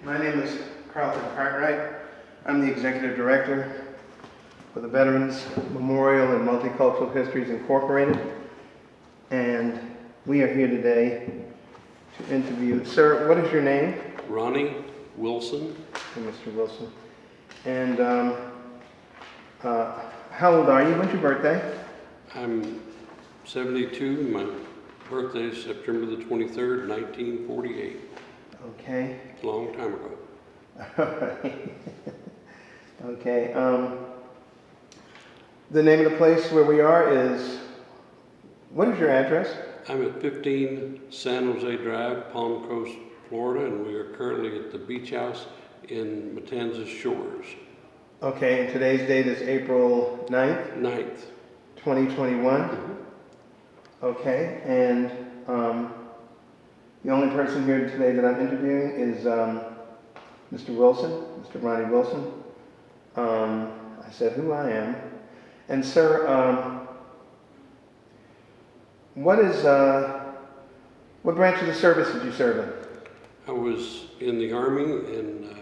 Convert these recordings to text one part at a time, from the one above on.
My name is Carlton Cartwright. I'm the Executive Director for the Veterans Memorial and Multicultural Histories Incorporated. And we are here today to interview. Sir, what is your name? Ronnie Wilson. Hey, Mr. Wilson. And how old are you? When's your birthday? I'm 72. My birthday is September the 23rd, 1948. Okay. A long time ago. Okay. The name of the place where we are is, what is your address? I'm at 15 San Jose Drive, Palm Coast, Florida, and we are currently at the beach house in Matanzas Shores. Okay, and today's date is April 9th? 9th. 2021? Mm-hmm. Okay, and the only person here today that I'm interviewing is Mr. Wilson, Mr. Ronnie Wilson. I said who I am. And sir, what branch of the service did you serve in? I was in the Army, and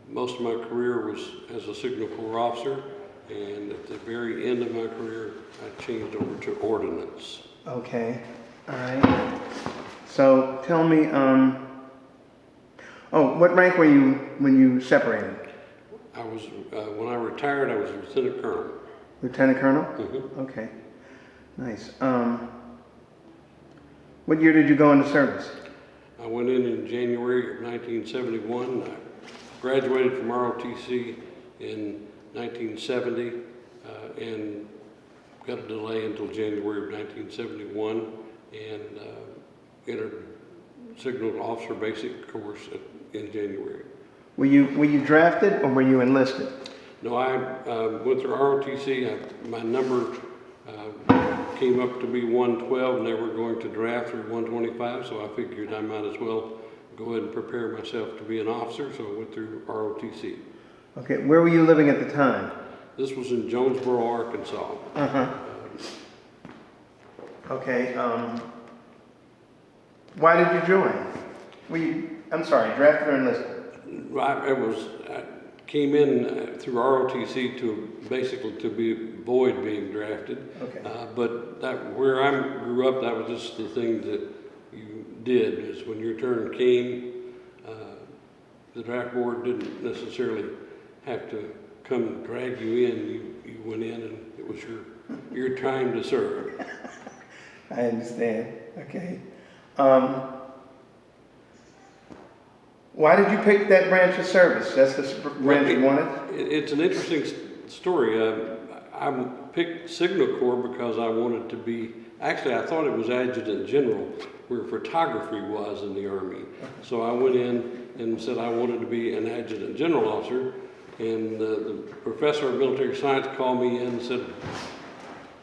most of my career was as a Signal Corps officer, and at the very end of my career, I changed over to ordnance. Okay, all right. So tell me, what rank were you when you separated? I was, when I retired, I was a Lieutenant Colonel. Lieutenant Colonel? Mm-hmm. Okay, nice. What year did you go into service? I went in January of 1971. I graduated from ROTC in 1970 and got a delay until January of 1971 and entered Signal Officer Basic course in January. Were you drafted or were you enlisted? No, I went through ROTC. My number came up to be 112, and they were going to draft through 125, so I figured I might as well go ahead and prepare myself to be an officer, so I went through ROTC. Okay, where were you living at the time? This was in Jonesboro, Arkansas. Okay, why did you join? I'm sorry, drafted or enlisted? I came in through ROTC to basically to avoid being drafted. Okay. But where I grew up, that was just the thing that you did, is when your turn came, the draft board didn't necessarily have to come drag you in. You went in and it was your time to serve. I understand, okay. Why did you pick that branch of service? That's the branch you wanted? It's an interesting story. I picked Signal Corps because I wanted to be, actually I thought it was Adjutant General, where photography was in the Army. So I went in and said I wanted to be an Adjutant General officer, and the professor of military science called me in and said,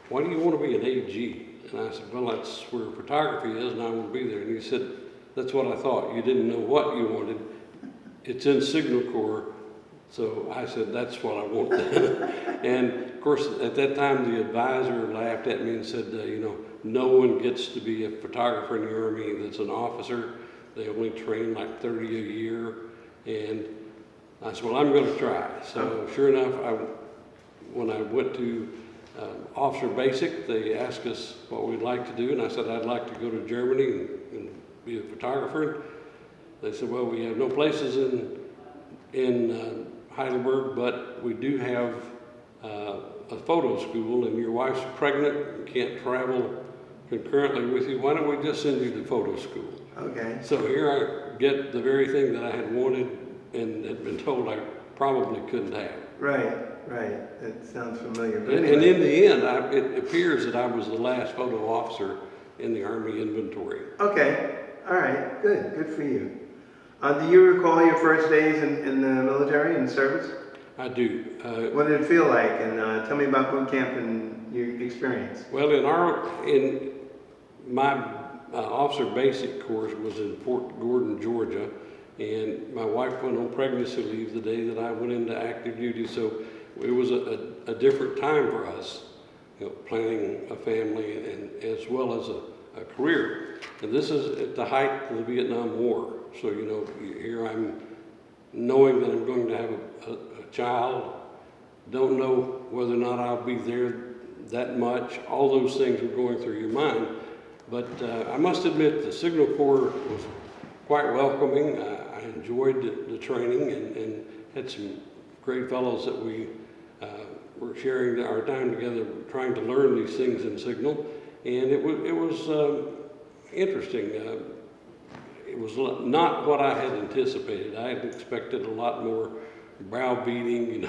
why do you want to be an AG? And I said, well, that's where photography is and I want to be there. And he said, that's what I thought. You didn't know what you wanted. It's in Signal Corps. So I said, that's what I want. And of course, at that time, the advisor laughed at me and said, no one gets to be a photographer in the Army that's an officer. They only train like 30 a year. And I said, well, I'm going to try. So sure enough, when I went to Officer Basic, they asked us what we'd like to do. And I said, I'd like to go to Germany and be a photographer. They said, well, we have no places in Heidelberg, but we do have a photo school, and your wife's pregnant and can't travel concurrently with you. Why don't we just send you to photo school? Okay. So here I get the very thing that I had wanted and had been told I probably couldn't have. Right. That sounds familiar. But And anyway. in the end, it appears that I was the last photo officer in the Army inventory. Okay. All right. Good for you. Do you recall your first days in the military and service? I do. What did it feel like? And tell me about boot camp and your experience. Well, in my officer basic course was in Fort Gordon, Georgia, and my wife went on pregnancy leave the day that I went into active duty, so it was a different time for us, planning a family and as well as a career. And this is at the height of the Vietnam War. So, here I'm knowing that I'm going to have a child, don't know whether or not I'll be there that much. All those things were going through your mind. But I must admit the Signal Corps was quite welcoming. I enjoyed the training and had some great fellows that we were sharing our time together trying to learn these things in Signal. And it was interesting. It was not what I had anticipated. I had expected a lot more browbeating,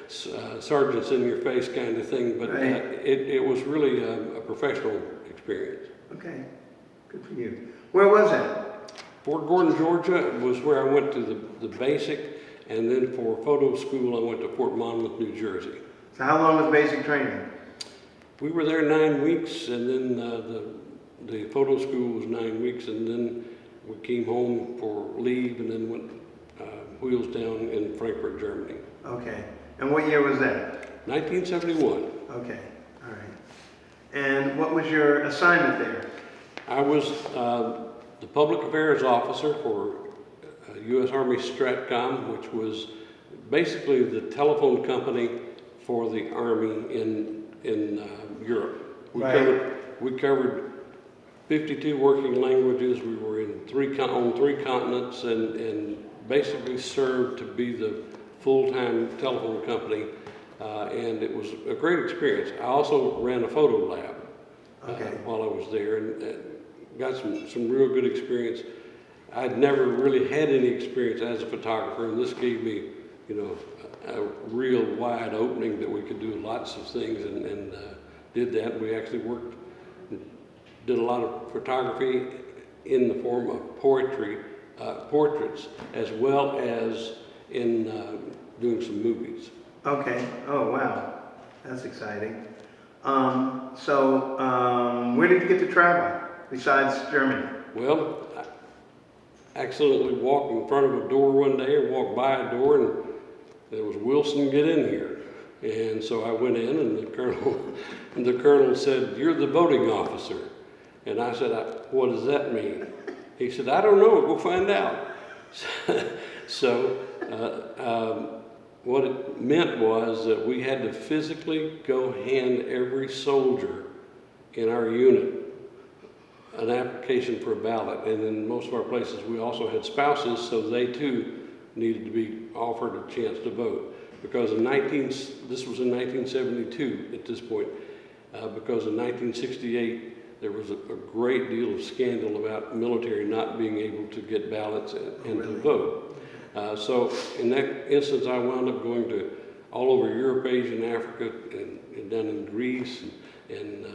sergeants in your face kind of thing, but right. It was really a professional experience. Okay, good for you. Where was that? Fort Gordon, Georgia was where I went to the basic, and then for photo school I went to Fort Monmouth, New Jersey. So how long was basic training? We were there 9 weeks, and then the photo school was 9 weeks, and then we came home for leave, and then went wheels down in Frankfurt, Germany. Okay, and what year was that? 1971. Okay, all right. And what was your assignment there? I was the public affairs officer for U.S. Army Stratcom, which was basically the telephone company for the Army in Europe. We covered 52 working languages. We were in on three continents and basically served to be the full-time telephone company. And it was a great experience. I also ran a photo lab while I was there and got some real good experience. I'd never really had any experience as a photographer, and this gave me, a real wide opening that we could do lots of things, and did that. We actually did a lot of photography in the form of portraits, as well as in doing some movies. Okay. Oh, wow. That's exciting. Where did you get to travel besides Germany? Well, I accidentally walked in front of a door one day, or walked by a door, and there was "Wilson, get in here." And so I went in, and the colonel said, "You're the voting officer." And I said, "What does that mean?" He said, "I don't know, go find out." So what it meant was that we had to physically go hand every soldier in our unit an application for a ballot. And in most of our places, we also had spouses, so they too needed to be offered a chance to vote. Because this was in 1972 at this point, because in 1968, there was a great deal of scandal about military not being able to get ballots and to vote. So in that instance, I wound up going to all over Europe, Asia, and Africa, and down in Greece, and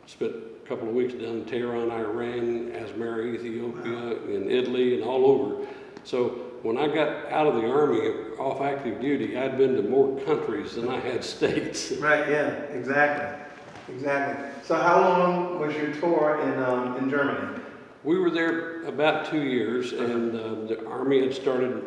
spent a couple of weeks down in Tehran, Iran, Asmara, Ethiopia, in Italy, and all over. So when I got out of the Army, off active duty, I'd been to more countries than I had states. Right, yeah, exactly. So how long was your tour in Germany? We were there about 2 years, and the Army had started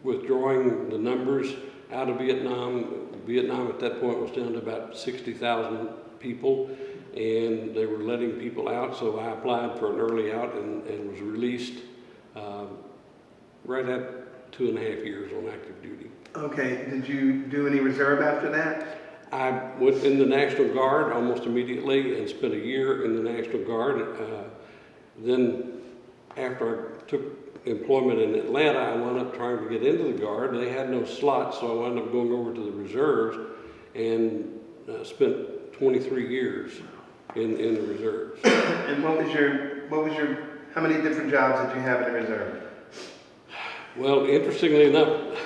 withdrawing the numbers out of Vietnam. Vietnam at that point was down to about 60,000 people, and they were letting people out, so I applied for an early out and was released right at 2.5 years on active duty. Okay, did you do any reserve after that? I went in the National Guard almost immediately and spent a year in the National Guard. Then after I took employment in Atlanta, I wound up trying to get into the Guard. They had no slots, so I wound up going over to the reserves and spent 23 years in the reserves. And how many different jobs did you have in the reserve? Well, interestingly enough,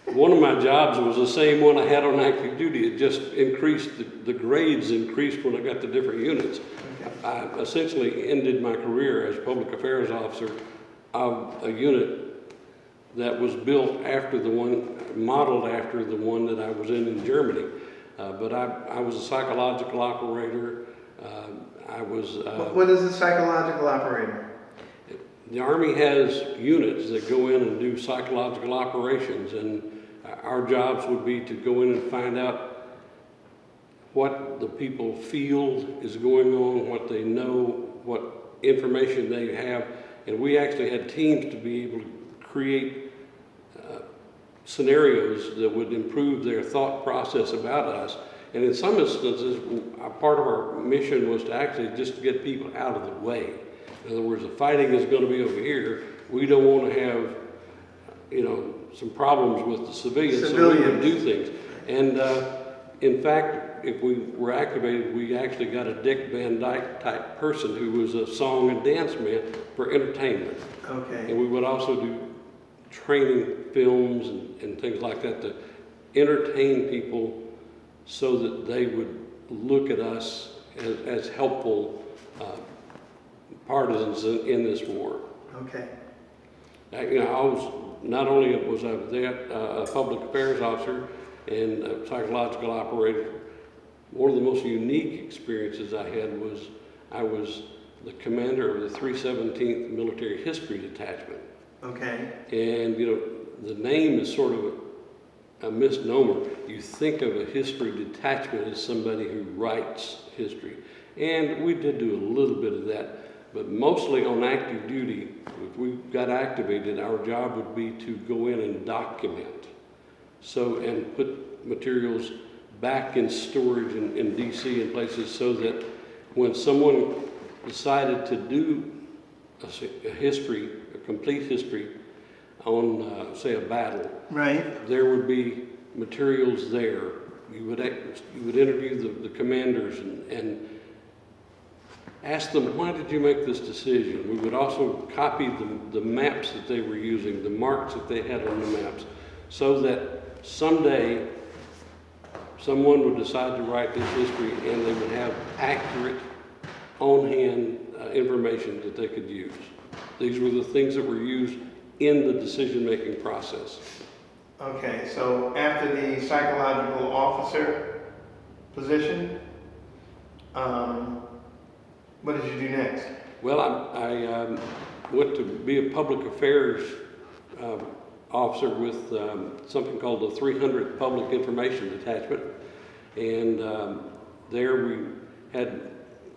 one of my jobs was the same one I had on active duty. It just increased, the grades increased when I got to different units. Okay. I essentially ended my career as public affairs officer of a unit that was built after modeled after the one that I was in Germany. But I was a psychological operator. What is a psychological operator? The Army has units that go in and do psychological operations, and our jobs would be to go in and find out what the people feel is going on, what they know, what information they have, and we actually had teams to be able to create scenarios that would improve their thought process about us. And in some instances, part of our mission was to actually just get people out of the way. In other words, the fighting is going to be over here. We don't want to have, some problems with the civilians. So we would do things. And in fact, if we were activated, we actually got a Dick Van Dyke type person who was a song and dance man for entertainment. Okay. And we would also do training films and things like that to entertain people so that they would look at us as helpful partisans in this war. Okay. I was, not only was I a public affairs officer and a psychological operator, one of the most unique experiences I had was I was the commander of the 317th Military History Detachment. Okay. And, the name is sort of a misnomer. You think of a history detachment as somebody who writes history. And we did do a little bit of that, but mostly on active duty. If we got activated, our job would be to go in and document. And put materials back in storage in DC and places so that when someone decided to do a history, a complete history on, say, a battle, right, there would be materials there. You would interview the commanders and ask them, why did you make this decision? We would also copy the maps that they were using, the marks that they had on the maps, so that someday someone would decide to write this history and they would have accurate, on-hand information that they could use. These were the things that were used in the decision-making process. Okay, so after the psychological officer position, what did you do next? Well, I went to be a public affairs officer with something called the 300th Public Information Detachment. And there we had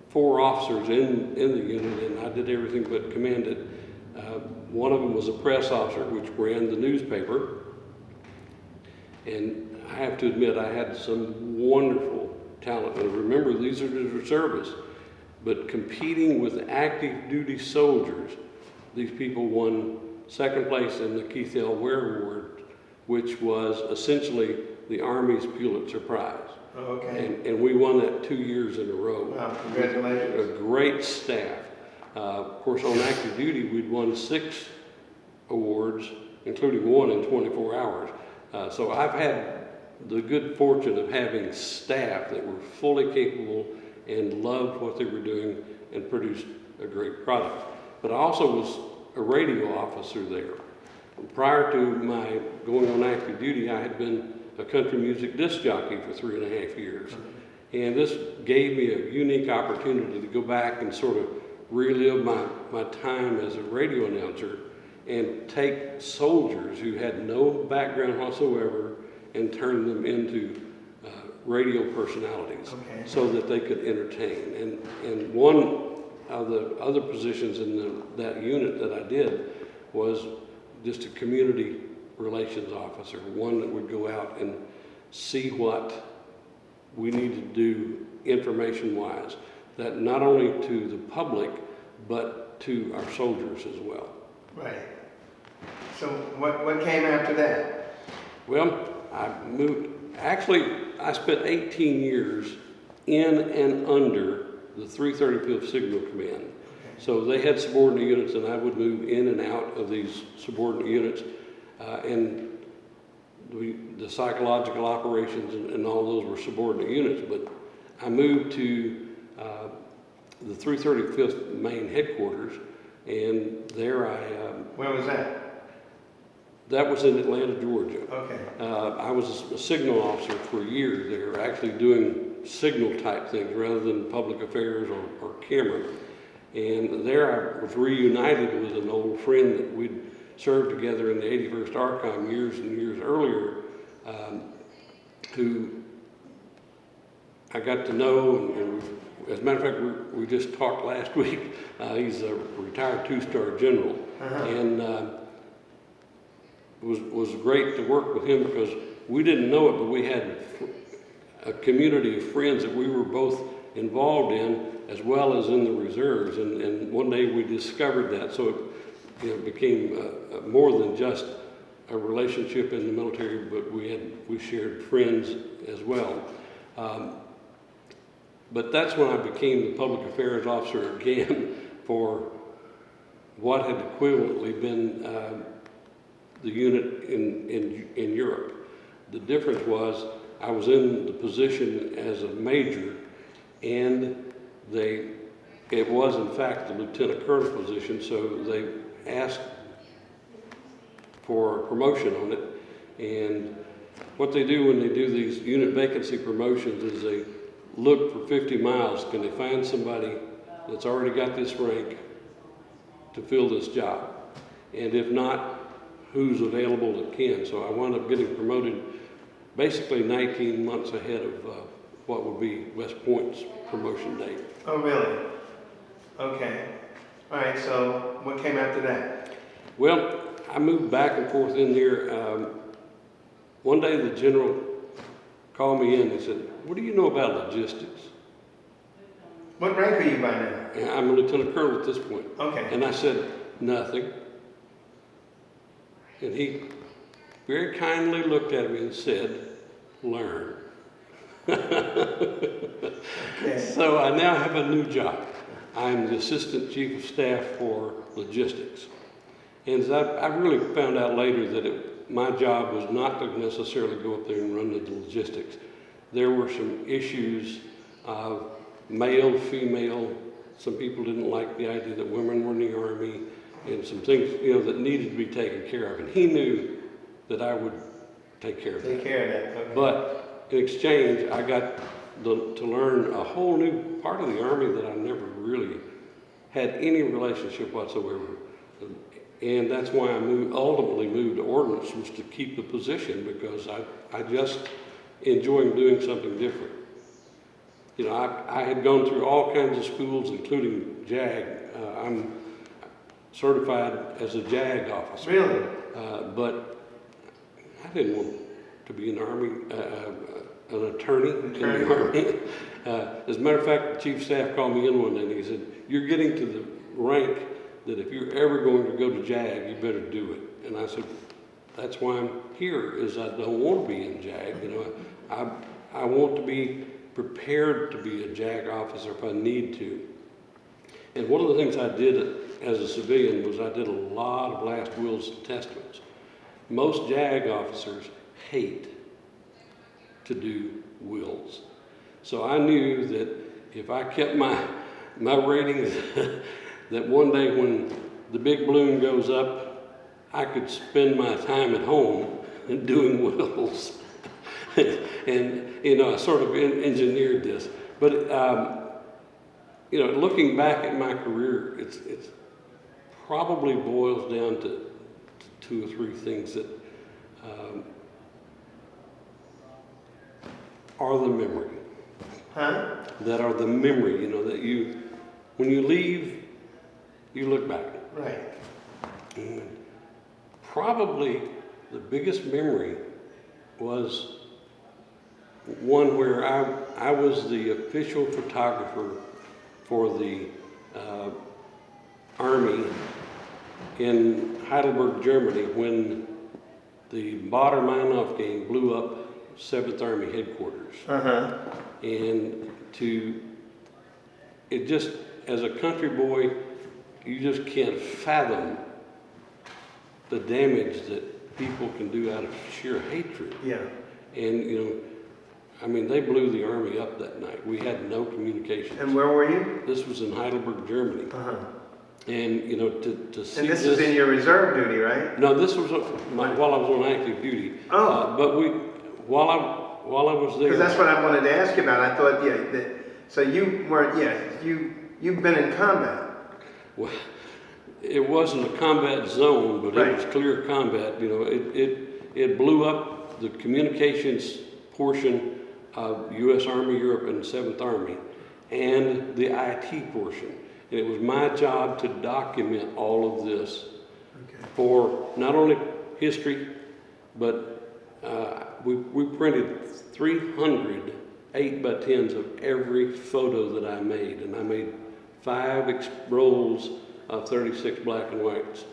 4 officers in the unit, and I did everything but command it. One of them was a press officer, which ran the newspaper. And I have to admit, I had some wonderful talent. And remember, these are the reservists. But competing with active duty soldiers, these people won second place in the Keith L. Ware Award, which was essentially the Army's Pulitzer Prize. Okay. And we won that 2 years in a row. Wow, congratulations. A great staff. Of course, on active duty, we'd won 6 awards, including 1 in 24 hours. So I've had the good fortune of having staff that were fully capable and loved what they were doing and produced a great product. But I also was a radio officer there. Prior to my going on active duty, I had been a country music disc jockey for 3.5 years. And this gave me a unique opportunity to go back and sort of relive my time as a radio announcer and take soldiers who had no background whatsoever and turn them into radio personalities, okay, so that they could entertain. And one of the other positions in that unit that I did was just a community relations officer, one that would go out and see what we need to do information-wise, that not only to the public, but to our soldiers as well. right. So what came after that? Well, I moved, actually, I spent 18 years in and under the 335th Signal Command. Okay. So they had subordinate units, and I would move in and out of these subordinate units. And the psychological operations and all those were subordinate units. But I moved to the 335th main headquarters, and there Where was that? that was in Atlanta, Georgia. Okay. I was a signal officer for a year there, actually doing signal type things rather than public affairs or camera. And there I was reunited with an old friend that we'd served together in the 81st ARCOM years and years earlier, who I got to know, and as a matter of fact, we just talked last week. He's a retired 2-star general. Uh-huh. And was great to work with him because we didn't know it, but we had a community of friends that we were both involved in, as well as in the reserves. And one day we discovered that, so it became more than just a relationship in the military, but we shared friends as well. But that's when I became the public affairs officer again for what had equivalently been the unit in Europe. The difference was I was in the position as a major, and it was in fact the lieutenant colonel position, so they asked for a promotion on it. And what they do when they do these unit vacancy promotions is they look for 50 miles. Can they find somebody that's already got this rank to fill this job? And if not, who's available that can? So I wound up getting promoted basically 19 months ahead of what would be West Point's promotion date. Oh, really? Okay. All right, so what came after that? Well, I moved back and forth in there. One day the general called me in and said, "What do you know about logistics?" What rank are you by now? And I'm a lieutenant colonel at this point. Okay. And I said, "Nothing." And he very kindly looked at me and said, "Learn." Okay. So I now have a new job. I'm the assistant chief of staff for logistics. And I really found out later that my job was not to necessarily go up there and run the logistics. There were some issues of male, female. Some people didn't like the idea that women were in the Army, and some things, that needed to be taken care of. And he knew that I would take care of that. Take care of that. Okay. But in exchange, I got to learn a whole new part of the Army that I never really had any relationship whatsoever. And that's why I ultimately moved to ordnance, was to keep the position, because I just enjoyed doing something different. I had gone through all kinds of schools, including JAG. I'm certified as a JAG officer. Really? But I didn't want to be an attorney in the Army. As a matter of fact, the chief of staff called me in one day and he said, "You're getting to the rank that if you're ever going to go to JAG, you better do it." And I said, "That's why I'm here, is I don't want to be in JAG. I want to be prepared to be a JAG officer if I need to." And one of the things I did as a civilian was I did a lot of last wills and testaments. Most JAG officers hate to do wills. So I knew that if I kept my ratings, that one day when the big balloon goes up, I could spend my time at home doing wills. And, I sort of engineered this. But, looking back at my career, it's probably boils down to two or three things that are the memory. Huh? That are the memory, that when you leave, you look back. Right. And probably the biggest memory was one where I was the official photographer for the Army in Heidelberg, Germany, when the Baader-Meinhof game blew up 7th Army headquarters. Uh-huh. And as a country boy, you just can't fathom the damage that people can do out of sheer hatred. Yeah. And, they blew the Army up that night. We had no communication. And where were you? This was in Heidelberg, Germany. Uh-huh. And, to see And this is in your reserve duty, right? No, this was while I was on active duty. Oh. But while I was there. Because that's what I wanted to ask you about. I thought, so you weren't, you've been in combat. Well, it wasn't a combat zone, but Right. it was clear combat. It blew up the communications portion of U.S. Army Europe and 7th Army, and the IT portion. And it was my job to document all of this for not only history, but we printed 300 8x10s of every photo that I made, and I made 5 rolls of 36 black and whites.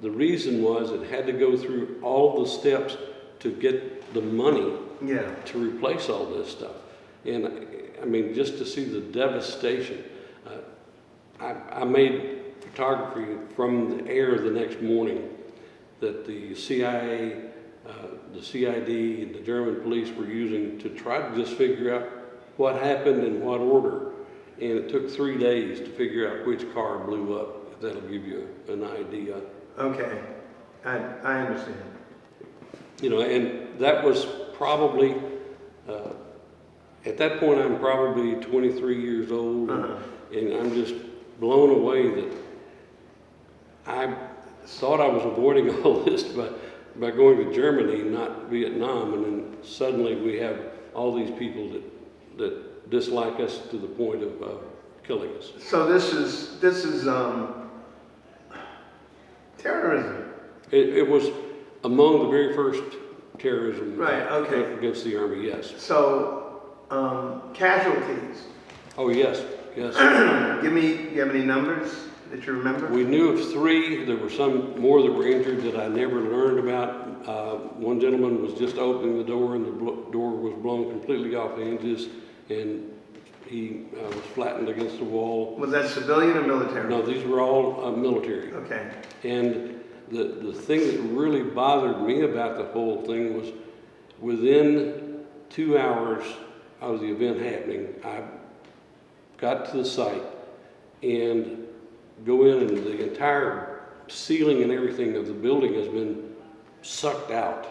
The reason was it had to go through all the steps to get the money to replace all this stuff. And I mean, just to see the devastation. I made photography from the air the next morning that the CIA, the CID, and the German police were using to try to just figure out what happened in what order. And it took 3 days to figure out which car blew up, if that'll give you an idea. Okay, I understand. You know, and that was probably, at that point I'm probably 23 years old, and I'm just blown away that I thought I was avoiding all this by going to Germany, not Vietnam, and then suddenly we have all these people that dislike us to the point of killing us. So this is terrorism. It was among the very first terrorism against the Army, yes. So casualties. Oh, yes, yes. Do you have any numbers that you remember? We knew of 3. There were some more that were injured that I never learned about. One gentleman was just opening the door, and the door was blown completely off the hinges, and he was flattened against the wall. Was that civilian or military? No, these were all military. Okay. And the thing that really bothered me about the whole thing was within 2 hours of the event happening, I got to the site and go in, and the entire ceiling and everything of the building has been sucked out,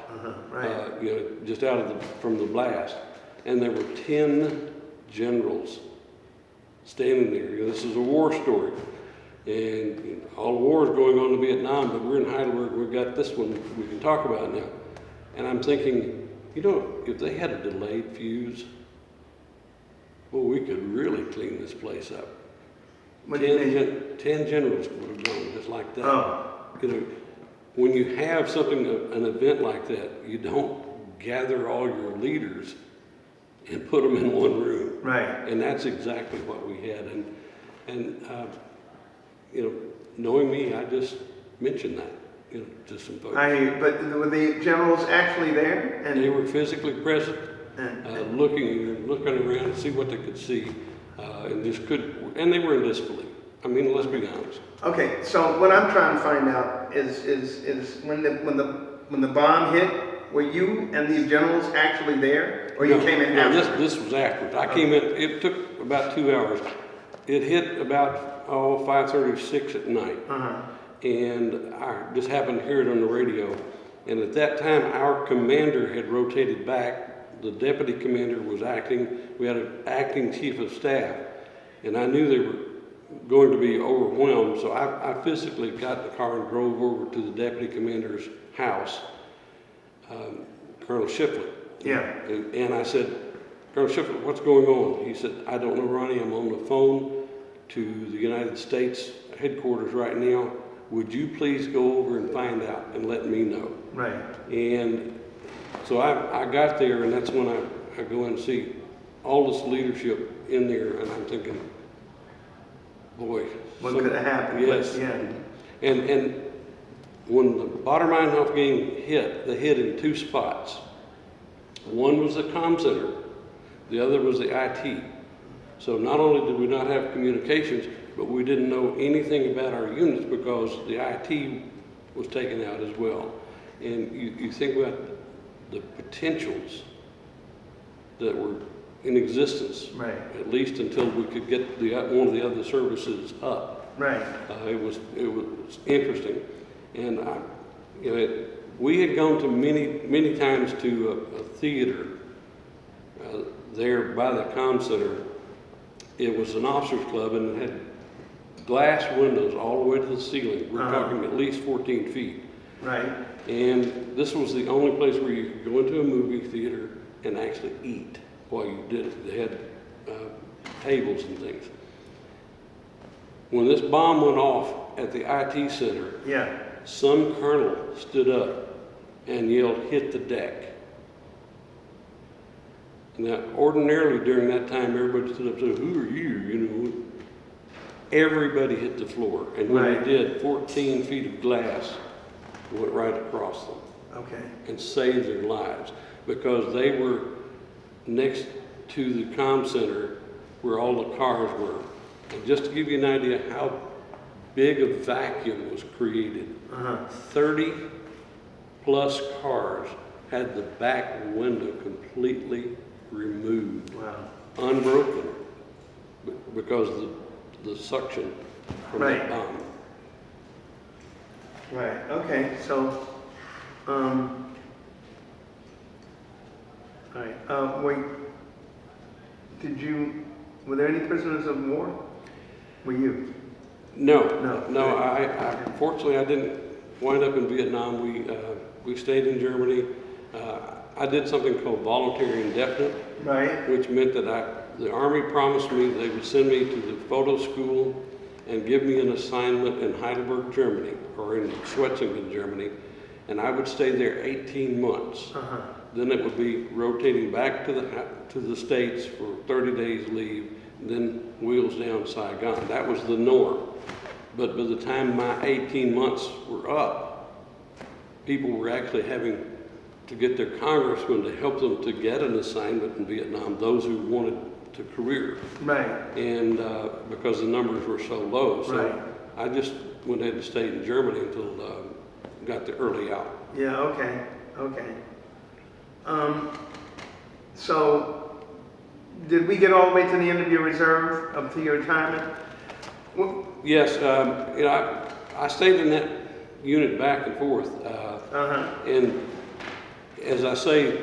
you know, just out of from the blast. And there were 10 generals standing there. You know, this is a war story, and you know, all the wars going on in Vietnam, but we're in Heidelberg. We've got this one we can talk about now. And I'm thinking, you know, if they had a delayed fuse, well, we could really clean this place up. 10 generals would have gone just like that. Oh. You know, when you have something, an event like that, you don't gather all your leaders and put them in one room. Right. And that's exactly what we had. And you know, knowing me, I just mentioned that, you know, to some folks. But were the generals actually there? And they were physically present, looking around to see what they could see, and they were in disbelief. I mean, let's be honest. Okay, so what I'm trying to find out is when the bomb hit, were you and these generals actually there, or you came in after? This was afterwards. I came in. It took about 2 hours. It hit about 5:36 at night, and I just happened to hear it on the radio. And at that time, our commander had rotated back. The deputy commander was acting. We had an acting chief of staff, and I knew they were going to be overwhelmed. So I physically got in the car and drove over to the deputy commander's house, Colonel Shipley. Yeah. And I said, Colonel Shipley, what's going on? He said, I don't know, Ronnie. I'm on the phone to the United States headquarters right now. Would you please go over and find out and let me know? Right. And so I got there, and that's when I go in and see all this leadership in there, and I'm thinking, boy. What could have happened? Yes. Yeah. And when the Baader-Meinhof game hit, they hit in 2 spots. One was the comm center, the other was the IT. So not only did we not have communications, but we didn't know anything about our units because the IT was taken out as well. And you think about the potentials that were in existence, Right. at least until we could get one of the other services up. Right. It was interesting, and you know, we had gone to many times to a theater there by the comm center. It was an officers club, and it had glass windows all the way to the ceiling. We're talking at least 14 feet. Right. And this was the only place where you could go into a movie theater and actually eat while you did it. They had tables and things. When this bomb went off at the IT center, some colonel stood up and yelled, "Hit the deck." Now, ordinarily during that time, everybody stood up and said, "Who are you?" You know, everybody hit the floor, and when Right. they did, 14 feet of glass went right across them Okay. and saved their lives because they were next to the comm center where all the cars were. And just to give you an idea how big a vacuum was created, 30 plus cars had the back window completely removed, Wow. unbroken, because of the suction from Right. that bomb. Right, okay, so, all right, wait, were there any prisoners of war? Were you? No, No. no. Fortunately, I didn't wind up in Vietnam. We stayed in Germany. I did something called voluntary indefinite, Right, which meant that the Army promised me they would send me to the photo school and give me an assignment in Heidelberg, Germany, or in Schwetzingen, Germany, and I would stay there 18 months. Then it would be rotating back to the States for 30 days leave, and then wheels down Saigon. That was the norm. But by the time my 18 months were up, people were actually having to get their congressman to help them to get an assignment in Vietnam, those who wanted to career. right, And because the numbers were so low. So Right. I just went ahead and stayed in Germany until got the early out. yeah, okay, okay. So, did we get all the way to the end of your reserve, up to your retirement? Well, Yes, you know, I stayed in that unit back and forth. And as I say,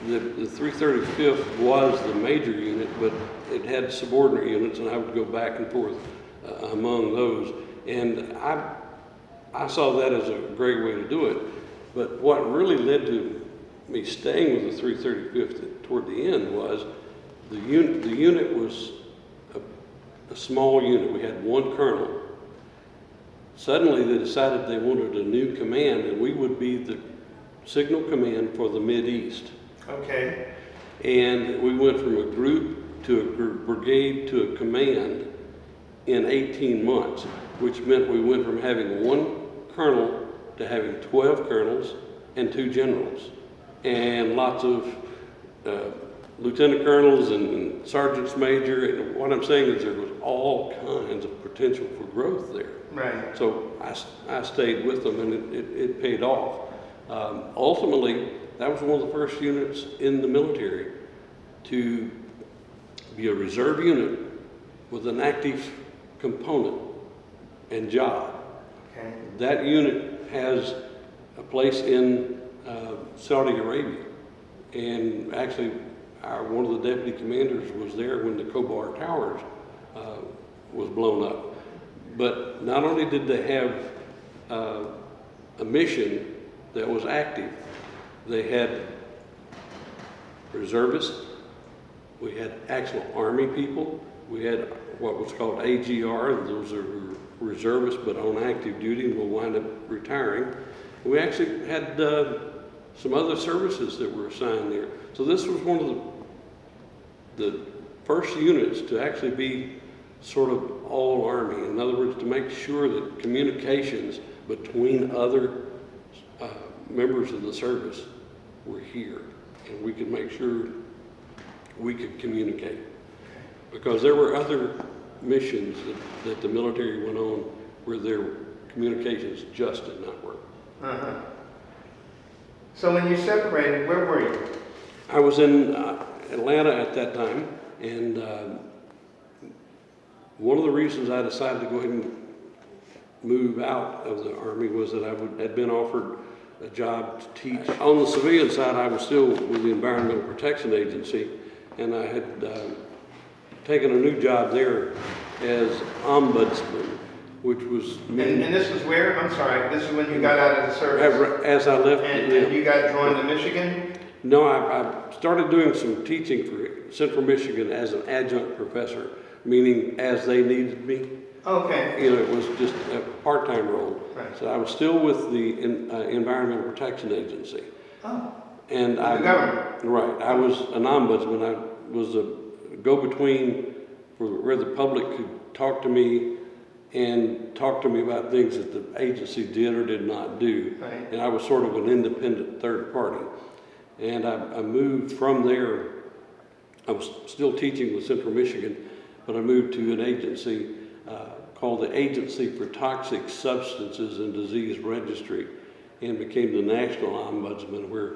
the 335th was the major unit, but it had subordinate units, and I would go back and forth among those. And I saw that as a great way to do it. But what really led to me staying with the 335th toward the end was the unit was a small unit. We had one colonel. Suddenly they decided they wanted a new command, and we would be the signal command for the Mideast. okay, And we went from a group to a brigade to a command in 18 months, which meant we went from having one colonel to having 12 colonels and 2 generals, and lots of lieutenant colonels and sergeants major. And what I'm saying is there was all kinds of potential for growth there. right, So I stayed with them, and it paid off. Ultimately, that was one of the first units in the military to be a reserve unit with an active component and job. okay, That unit has a place in Saudi Arabia, and actually one of the deputy commanders was there when the Khobar Towers was blown up. But not only did they have a mission that was active, they had reservists, we had actual Army people, we had what was called AGR, those are reservists but on active duty and will wind up retiring. We actually had some other services that were assigned there. So this was one of the first units to actually be sort of all Army. In other words, to make sure that communications between other members of the service were here, and we could make sure we could communicate. Because there were other missions that the military went on where their communications just did not work. So when you separated, where were you? I was in Atlanta at that time, and one of the reasons I decided to go ahead and move out of the Army was that had been offered a job to teach. On the civilian side, I was still with the Environmental Protection Agency, and I had taken a new job there as ombudsman, which was me. And this was where? I'm sorry, this is when you got out of the service? As I left. And you got drawn to Michigan? No, I started doing some teaching for Central Michigan as an adjunct professor, meaning as they needed me. Okay. You know, it was just a part-time role. Right. So I was still with the Environmental Protection Agency. Oh. And The government. Right. I was an ombudsman. I was a go-between for where the public could talk to me and talk to me about things that the agency did or did not do. Right. And I was sort of an independent third party. And I moved from there. I was still teaching with Central Michigan, but I moved to an agency called the Agency for Toxic Substances and Disease Registry and became the National Ombudsman, where,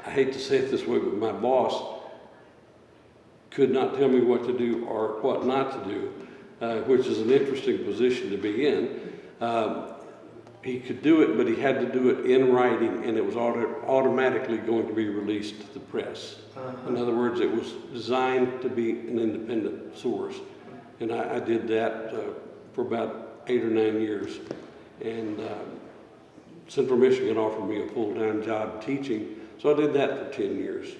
I hate to say it this way, but my boss could not tell me what to do or what not to do, which is an interesting position to be in. He could do it, but he had to do it in writing, and it was automatically going to be released to the press. In other words, it was designed to be an independent source. And I did that for about 8 or 9 years. And Central Michigan offered me a full-time job teaching, so I did that for 10 years.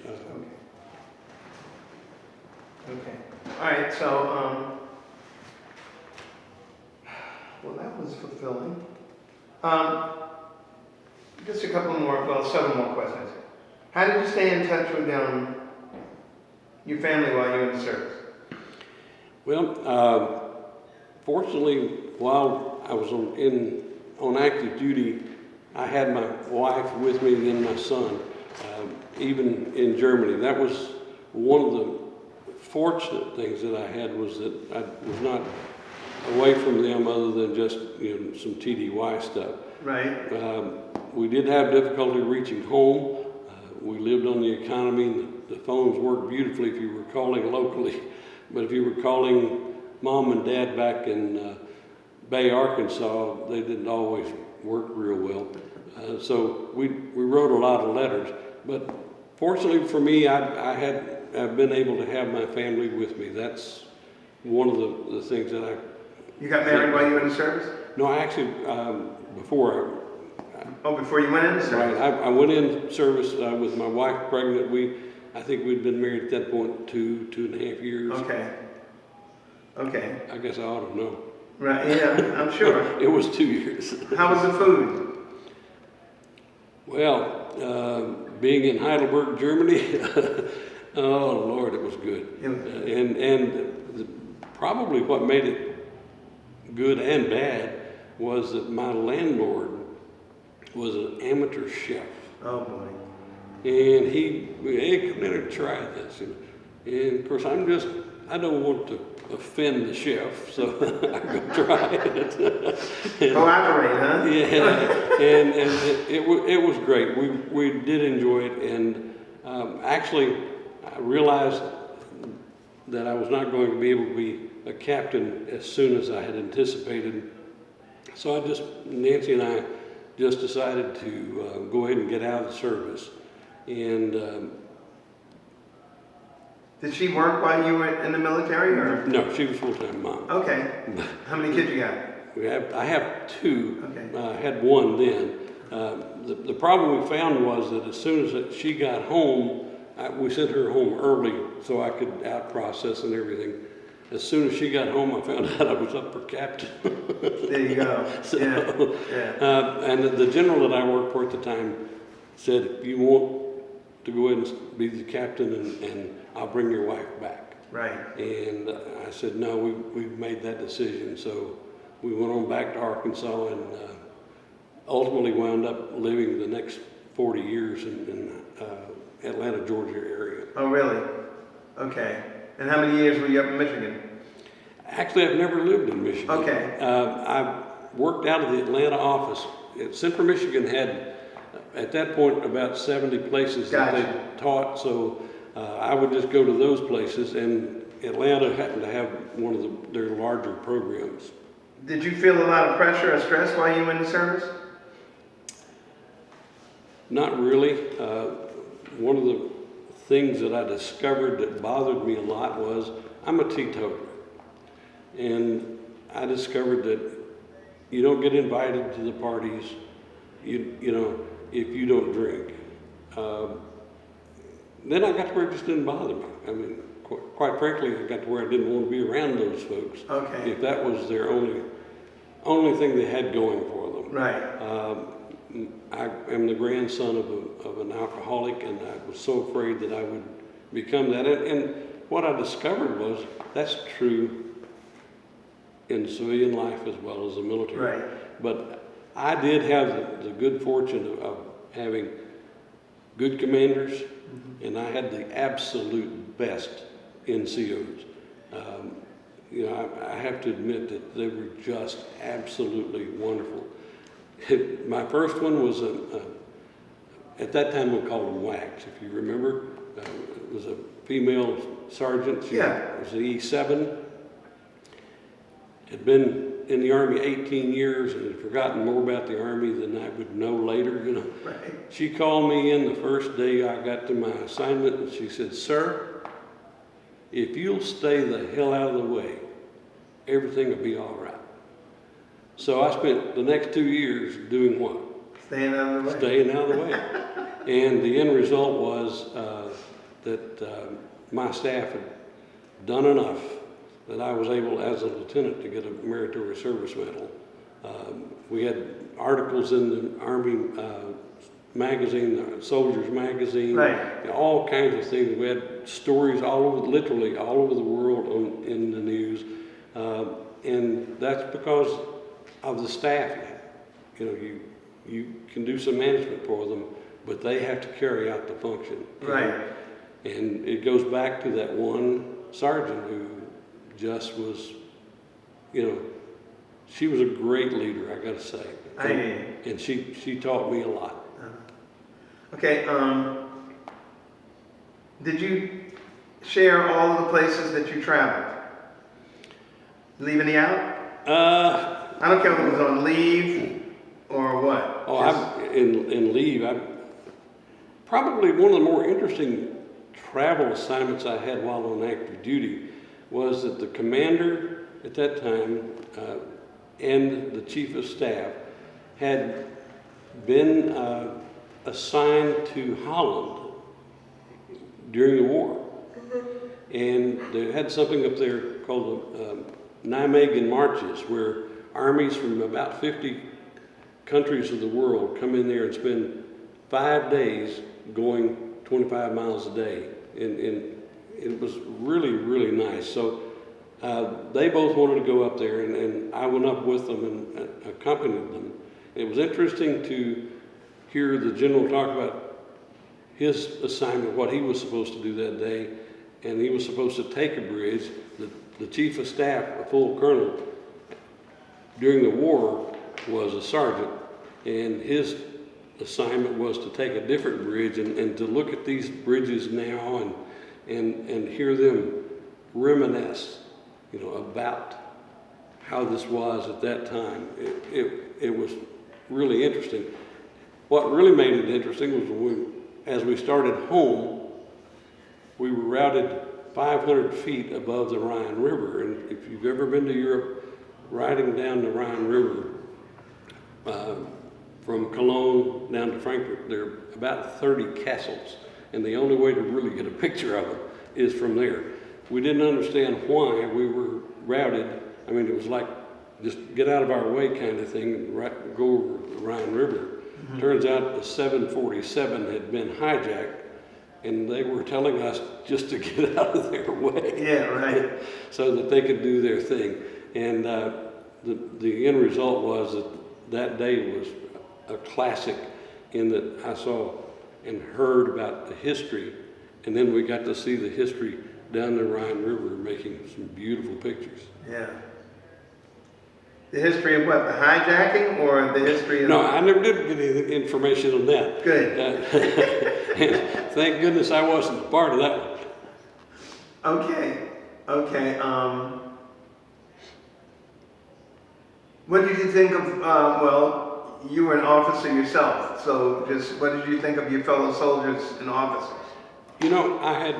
Okay. All right, so, well, that was fulfilling. Just a couple more, well, several more questions. How did you stay in touch with your family while you were in the service? Well, fortunately, while I was on active duty, I had my wife with me and my son, even in Germany. That was one of the fortunate things that I had, was that I was not away from them other than just, you know, some TDY stuff. Right. We did have difficulty reaching home. We lived on the economy. The phones worked beautifully if you were calling locally, but if you were calling mom and dad back in Bay, Arkansas, they didn't always work real well. So we wrote a lot of letters, but fortunately for me, I've been able to have my family with me. That's one of the things that I... You got married while you were in the service? No, I actually, before. Before you went into service? Right, I went in service with my wife pregnant. I think we'd been married at that point 2.5 years. Okay. Okay. I guess I ought to know. Right, yeah, I'm sure. It was 2 years. How was the food? Well, being in Heidelberg, Germany, oh Lord, it was good. And probably what made it good and bad was that my landlord was an amateur chef. Oh boy. And hey, come in and try this. And of course, I don't want to offend the chef, so I go try it. Collaborate, huh? Yeah, and it was great. We did enjoy it, and actually, I realized that I was not going to be able to be a captain as soon as I had anticipated. So Nancy and I just decided to go ahead and get out of the service. And did she work while you were in the military, or? No, she was full-time mom. Okay. How many kids you got? I have 2. Okay. I had 1 then. The problem we found was that as soon as she got home, we sent her home early so I could out-process and everything. As soon as she got home, I found out I was up for captain. There you go. So, yeah. And the general that I worked for at the time said, if you want to go ahead and be the captain, and I'll bring your wife back. Right. And I said, no, we've made that decision. So we went on back to Arkansas and ultimately wound up living the next 40 years in Atlanta, Georgia area. Oh, really? Okay. And how many years were you up in Michigan? Actually, I've never lived in Michigan. Okay. I worked out of the Atlanta office. Central Michigan had, at that point, about 70 places that they taught, so I would just go to those places, and Atlanta happened to have one of their larger programs. Did you feel a lot of pressure or stress while you were in the service? Not really. One of the things that I discovered that bothered me a lot was I'm a teetotaler. And I discovered that you don't get invited to the parties, you know, if you don't drink. then I got to where it just didn't bother me. I mean, quite frankly, I got to where I didn't want to be around those folks. Okay. If that was their only thing they had going for them. Right. I am the grandson of an alcoholic, and I was so afraid that I would become that. And what I discovered was that's true in civilian life as well as the military. Right. But I did have the good fortune of having good commanders, and I had the absolute best NCOs. I have to admit that they were just absolutely wonderful. My first one was at that time we called them WACs, if you remember. It was a female sergeant. She was an E7. Had been in the Army 18 years and had forgotten more about the Army than I would know later, Right. She called me in the first day I got to my assignment, and she said, "Sir, if you'll stay the hell out of the way, everything will be all right." So I spent the next 2 years doing what? Staying out of the way. Staying out of the way. And the end result was that my staff had done enough that I was able, as a lieutenant, to get a Meritorious Service Medal. We had articles in the Army magazine, the Soldiers magazine, Right. all kinds of things. We had stories literally all over the world in the news. And that's because of the staff you have. You can do some management for them, but they have to carry out the function. Right. And it goes back to that one sergeant who just was, she was a great leader, I gotta say. And she taught me a lot. Okay, did you share all of the places that you traveled? Leave any out? I don't care if it was on leave or what. In leave, probably one of the more interesting travel assignments I had while on active duty was that the commander at that time and the chief of staff had been assigned to Holland during the war. And they had something up there called the Nijmegen Marches, where armies from about 50 countries of the world come in there and spend 5 days going 25 miles a day. And it was really, really nice. So they both wanted to go up there, and I went up with them and accompanied them. It was interesting to hear the general talk about his assignment, what he was supposed to do that day, and he was supposed to take a bridge. The chief of staff, a full colonel, during the war was a sergeant, and his assignment was to take a different bridge and to look at these bridges now and hear them reminisce, about how this was at that time. It was really interesting. What really made it interesting was as we started home, we were routed 500 feet above the Rhine River. And if you've ever been to Europe, riding down the Rhine River from Cologne down to Frankfurt, there are about 30 castles. And the only way to really get a picture of them is from there. We didn't understand why we were routed. I mean, it was like just get out of our way kind of thing and go over the Rhine River. Mm-hmm. Turns out the 747 had been hijacked, and they were telling us just to get out of their way. Yeah, right. So that they could do their thing. And the end result was that day was a classic in that I saw and heard about the history, and then we got to see the history down the Rhine River making some beautiful pictures. Yeah. The history of what? The hijacking or the history of... No, I never did get any information on that. Good. And thank goodness I wasn't part of that one. Okay. What did you think of, you were an officer yourself, so just what did you think of your fellow soldiers and officers? I had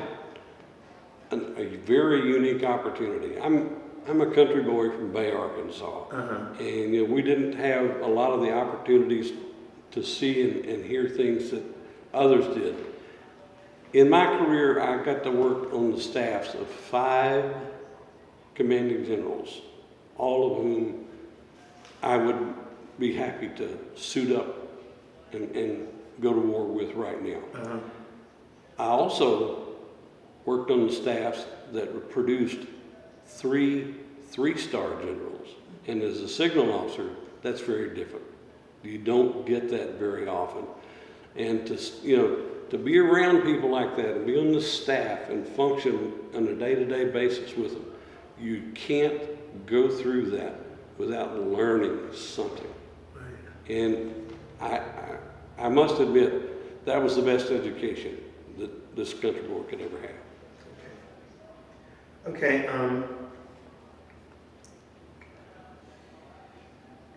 a very unique opportunity. I'm a country boy from Bay, Arkansas, and we didn't have a lot of the opportunities to see and hear things that others did. in my career, I got to work on the staffs of 5 commanding generals, all of whom I would be happy to suit up and go to war with right now. Uh-huh. I also worked on the staffs that produced 3 3-star generals. And as a signal officer, that's very different. You don't get that very often. And to be around people like that and be on the staff and function on a day-to-day basis with them, you can't go through that without learning something. Right. And I must admit, that was the best education that this country boy could ever have. Okay.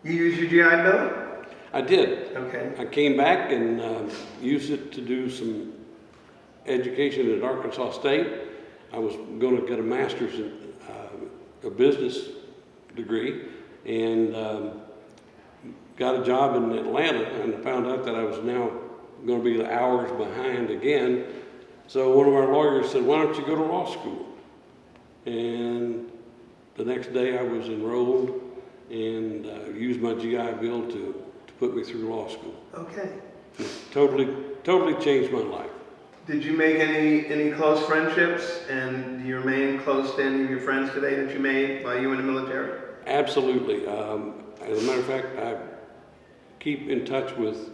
You used your GI Bill? I did. Okay. I came back and used it to do some education at Arkansas State. I was going to get a master's in a business degree, and got a job in Atlanta, and found out that I was now going to be hours behind again. So one of our lawyers said, "Why don't you go to law school?" And the next day I was enrolled and used my GI Bill to put me through law school. Okay. It totally changed my life. Did you make any close friendships, and do you remain close to any of your friends today that you made while you were in the military? Absolutely. As a matter of fact, I keep in touch with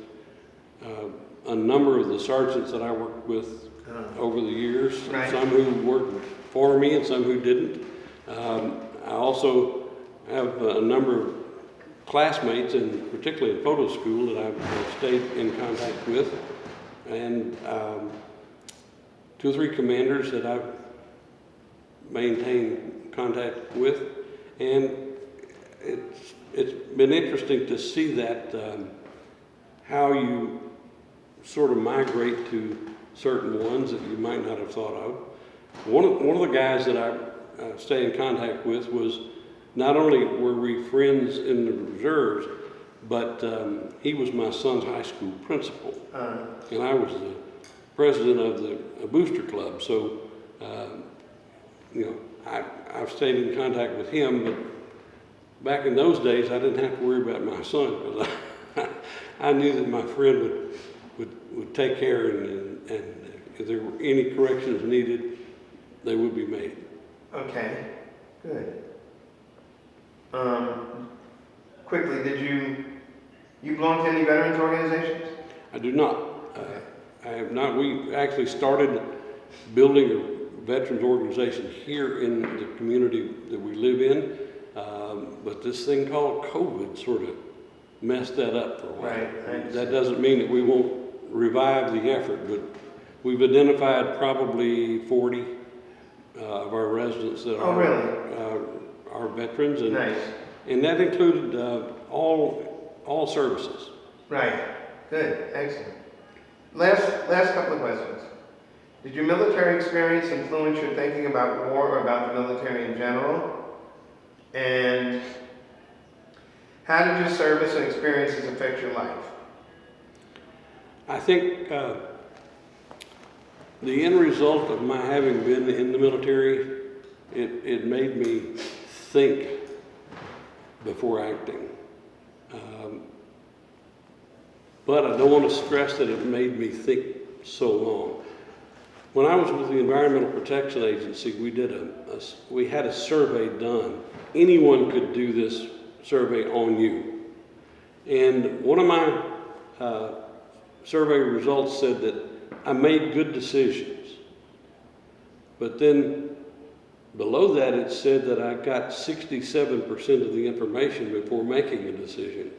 a number of the sergeants that I worked with over the years. Right. Some who worked for me and some who didn't. I also have a number of classmates, and particularly in photo school, that I've stayed in contact with, and 2 or 3 commanders that I've maintained contact with, and it's been interesting to see that how you sort of migrate to certain ones that you might not have thought of. One of the guys that I stay in contact with was, not only were we friends in the reserves, but he was my son's high school principal, and I was the president of the booster club. So, I've stayed in contact with him, but back in those days, I didn't have to worry about my son, because I knew that my friend would take care, and if there were any corrections needed, they would be made. Okay, good. Quickly, did you belong to any veterans organizations? I do not. I have not. We actually started building a veterans organization here in the community that we live in, but this thing called COVID sort of messed that up for a while. Right. That doesn't mean that we won't revive the effort, but we've identified probably 40 of our residents that are veterans, and nice. And that included all services. Right. Good. Excellent. Last couple of questions. Did your military experience influence your thinking about war or about the military in general? And how did your service and experiences affect your life? I think the end result of my having been in the military, it made me think before acting. But I don't want to stress that it made me think so long. When I was with the Environmental Protection Agency, we had a survey done. Anyone could do this survey on you. And one of my survey results said that I made good decisions. But then below that, it said that I got 67% of the information before making a decision.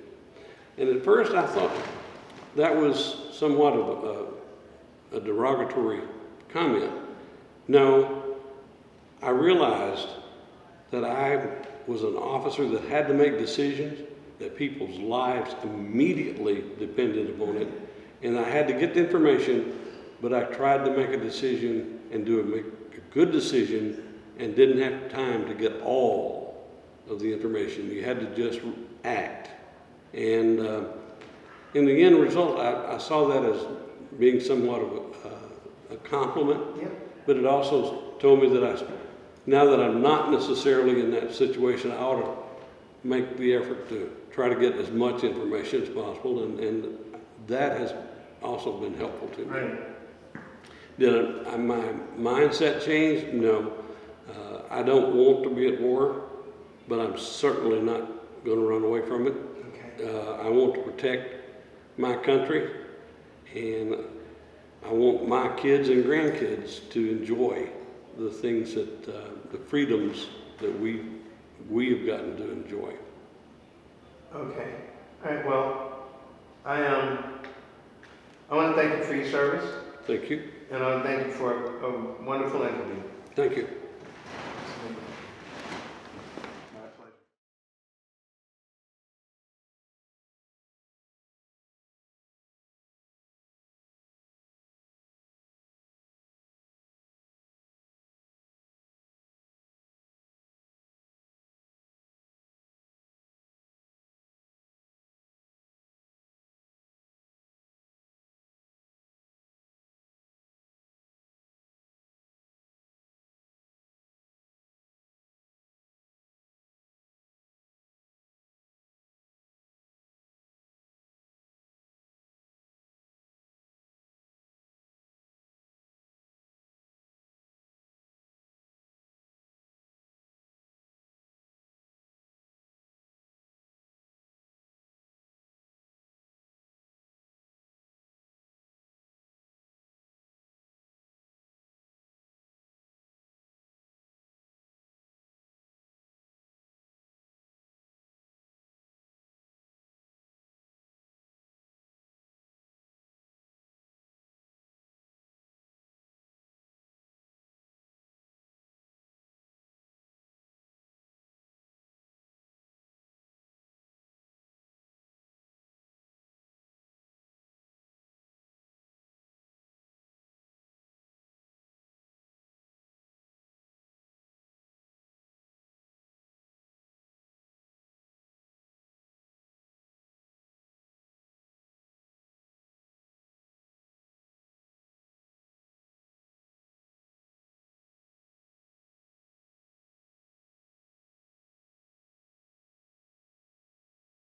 And at first I thought that was somewhat of a derogatory comment. No, I realized that I was an officer that had to make decisions, that people's lives immediately depended upon it, and I had to get the information, but I tried to make a decision and make a good decision, and didn't have time to get all of the information. You had to just act. And in the end result, I saw that as being somewhat of a compliment, Yep. but it also told me that now that I'm not necessarily in that situation, I ought to make the effort to try to get as much information as possible, and that has also been helpful to me. Right. Did my mindset change? No. I don't want to be at war, but I'm certainly not going to run away from it. Okay. I want to protect my country, and I want my kids and grandkids to enjoy the things that, the freedoms that we have gotten to enjoy. Okay. All right. Well, I want to thank you for your service, Thank you. and I want to thank you for a wonderful interview. Thank you.